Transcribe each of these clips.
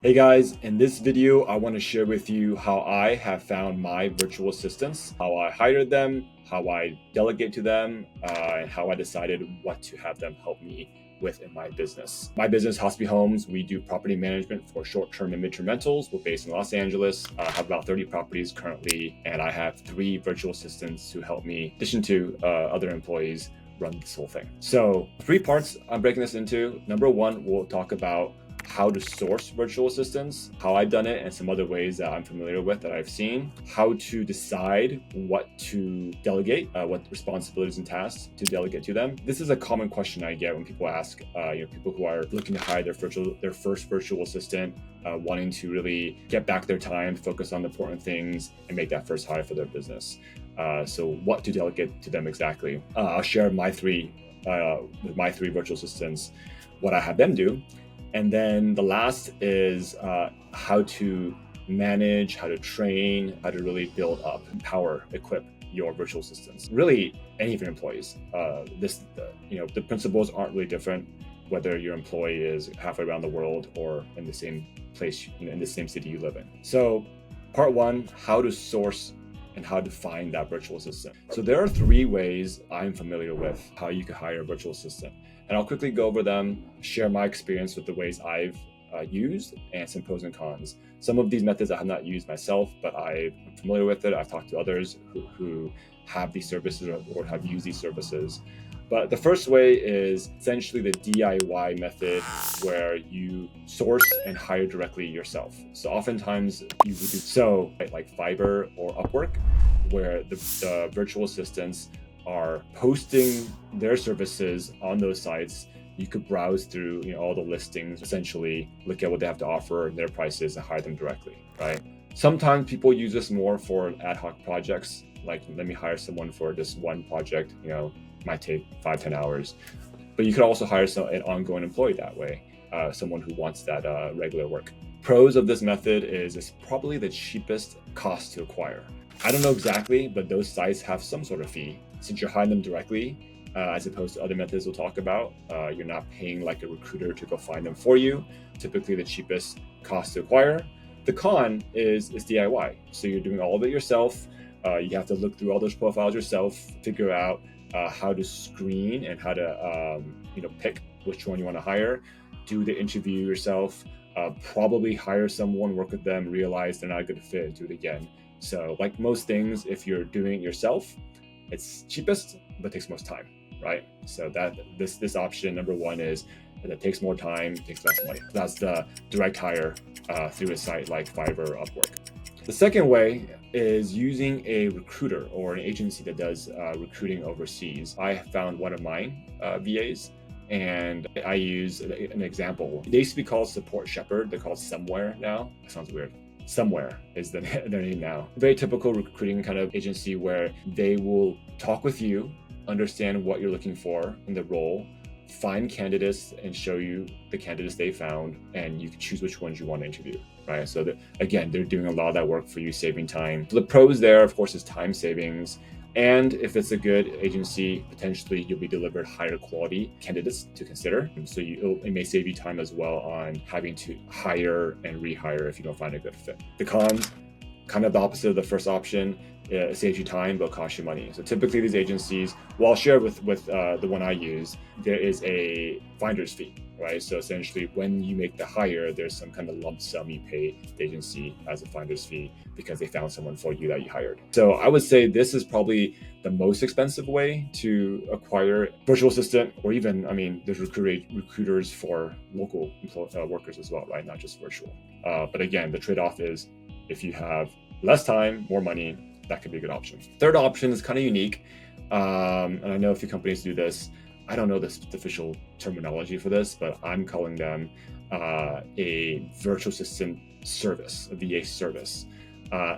Hey guys, in this video, I want to share with you how I have found my virtual assistants, how I hired them, how I delegate to them, and how I decided what to have them help me with in my business. My business, Hospi Homes, we do property management for short-term and mid-term rentals. We're based in Los Angeles. I have about 30 properties currently, and I have 3 virtual assistants who help me, in addition to other employees, run this whole thing. So 3 parts I'm breaking this into. Number 1, we'll talk about how to source virtual assistants, how I've done it, and some other ways that I'm familiar with that I've seen, how to decide what to delegate, what responsibilities and tasks to delegate to them. This is a common question I get when people ask, people who are looking to hire their first virtual assistant, wanting to really get back their time, focus on the important things, and make that first hire for their business. So what to delegate to them exactly? I'll share my three virtual assistants, what I have them do. And then the last is how to manage, how to train, how to really build up, empower, equip your virtual assistants. Really, any of your employees. The principles aren't really different whether your employee is halfway around the world or in the same place, in the same city you live in. So, part 1: how to source and how to find that virtual assistant. So there are 3 ways I'm familiar with how you can hire a virtual assistant. And I'll quickly go over them, share my experience with the ways I've used, and some pros and cons. Some of these methods I have not used myself, but I'm familiar with it. I've talked to others who have these services or have used these services. But the first way is essentially the DIY method, where you source and hire directly yourself. So oftentimes you would do so like Fiverr or Upwork, where the virtual assistants are posting their services on those sites. You could browse through all the listings, essentially look at what they have to offer, their prices, and hire them directly, right? Sometimes people use this more for ad hoc projects, like let me hire someone for this one project, might take 5-10 hours. But you could also hire an ongoing employee that way, someone who wants that regular work. Pros of this method is it's probably the cheapest cost to acquire. I don't know exactly, but those sites have some sort of fee. Since you're hiring them directly, as opposed to other methods we'll talk about, you're not paying like a recruiter to go find them for you. Typically the cheapest cost to acquire. The con is DIY. So you're doing all of it yourself. You have to look through all those profiles yourself, figure out how to screen and how to pick which one you want to hire, do the interview yourself, probably hire someone, work with them, realize they're not a good fit, and do it again. So like most things, if you're doing it yourself, it's cheapest but takes most time, right? So that this option number 1 is that it takes more time, takes less money. That's the direct hire through a site like Fiverr or Upwork. The second way is using a recruiter or an agency that does recruiting overseas. I found one of mine, VAs, and I use an example. They used to be called Support Shepherd. They're called Somewhere now. That sounds weird. Somewhere is their name now. Very typical recruiting kind of agency where they will talk with you, understand what you're looking for in the role, find candidates and show you the candidates they found, and you can choose which ones you want to interview, right? So again, they're doing a lot of that work for you, saving time. So the pros there, of course, is time savings. And if it's a good agency, potentially you'll be delivered higher quality candidates to consider. So it may save you time as well on having to hire and rehire if you don't find a good fit. The cons, kind of the opposite of the first option. It saves you time but costs you money. So typically these agencies, well, I'll share with the one I use, there is a finder's fee, right? So essentially when you make the hire, there's some kind of lump sum you pay the agency as a finder's fee because they found someone for you that you hired. So I would say this is probably the most expensive way to acquire virtual assistant, or even, there's recruiters for local workers as well, right? Not just virtual. But again, the trade-off is if you have less time, more money, that could be a good option. Third option is kind of unique. And I know a few companies do this. I don't know the official terminology for this, but I'm calling them a virtual assistant service, a VA service.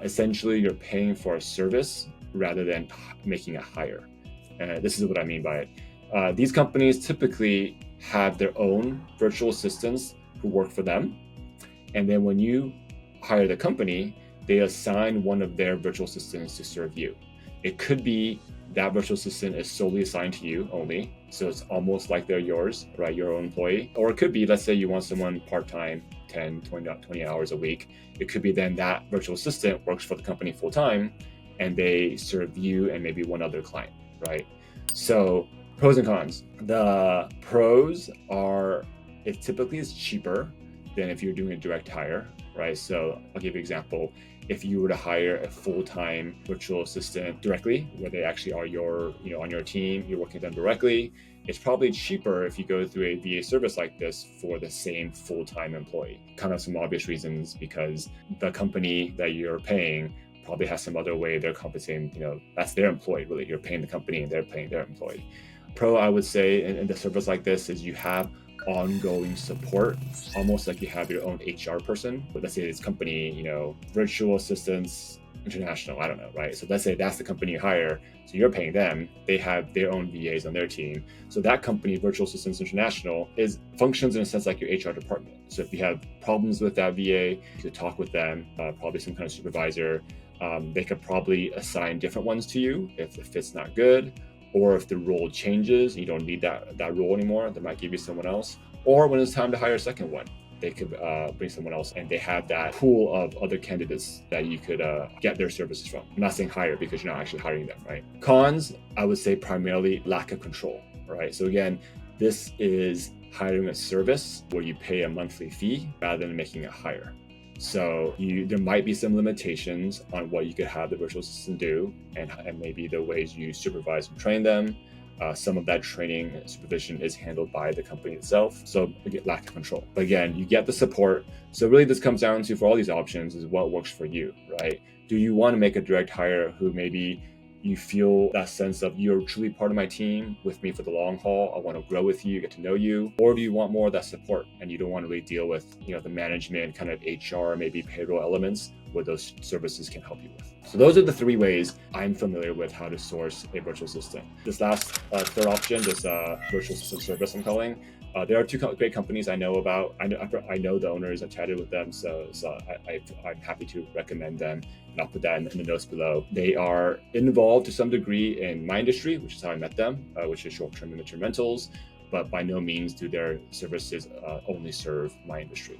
Essentially, you're paying for a service rather than making a hire. This is what I mean by it. These companies typically have their own virtual assistants who work for them. And then when you hire the company, they assign one of their virtual assistants to serve you. It could be that virtual assistant is solely assigned to you only, so it's almost like they're yours, right? Your own employee. Or it could be, let's say you want someone part-time 10, 20 hours a week. It could be then that virtual assistant works for the company full time and they serve you and maybe one other client, right? So pros and cons. The pros are it typically is cheaper than if you're doing a direct hire, right? So I'll give you an example. If you were to hire a full-time virtual assistant directly, where they actually are on your team, you're working with them directly, it's probably cheaper if you go through a VA service like this for the same full-time employee. Kind of some obvious reasons, because the company that you're paying probably has some other way they're compensating, that's their employee, really. You're paying the company and they're paying their employee. Pro, I would say, in the service like this is you have ongoing support, almost like you have your own HR person. But let's say this company, Virtual Assistants International, I don't know, right? So let's say that's the company you hire. So you're paying them. They have their own VAs on their team. So that company, Virtual Assistants International, functions in a sense like your HR department. So if you have problems with that VA, you could talk with them, probably some kind of supervisor. They could probably assign different ones to you if the fit's not good, or if the role changes, you don't need that role anymore, they might give you someone else. Or when it's time to hire a second one, they could bring someone else, and they have that pool of other candidates that you could get their services from. I'm not saying hire because you're not actually hiring them, right? Cons, I would say primarily lack of control, right? So again, this is hiring a service where you pay a monthly fee rather than making a hire. So there might be some limitations on what you could have the virtual assistant do, and maybe the ways you supervise and train them. Some of that training and supervision is handled by the company itself. So again, lack of control. But again, you get the support. So really this comes down to, for all these options, is what works for you, right? Do you want to make a direct hire who maybe you feel that sense of you're truly part of my team with me for the long haul, I want to grow with you, get to know you? Or do you want more of that support and you don't want to really deal with the management, kind of HR, maybe payroll elements where those services can help you with? So those are the three ways I'm familiar with how to source a virtual assistant. This last third option, this virtual assistant service I'm calling, there are two great companies I know about. I know the owners. I chatted with them, so I'm happy to recommend them. And I'll put that in the notes below. They are involved to some degree in my industry, which is how I met them, which is short-term and midterm rentals. But by no means do their services only serve my industry.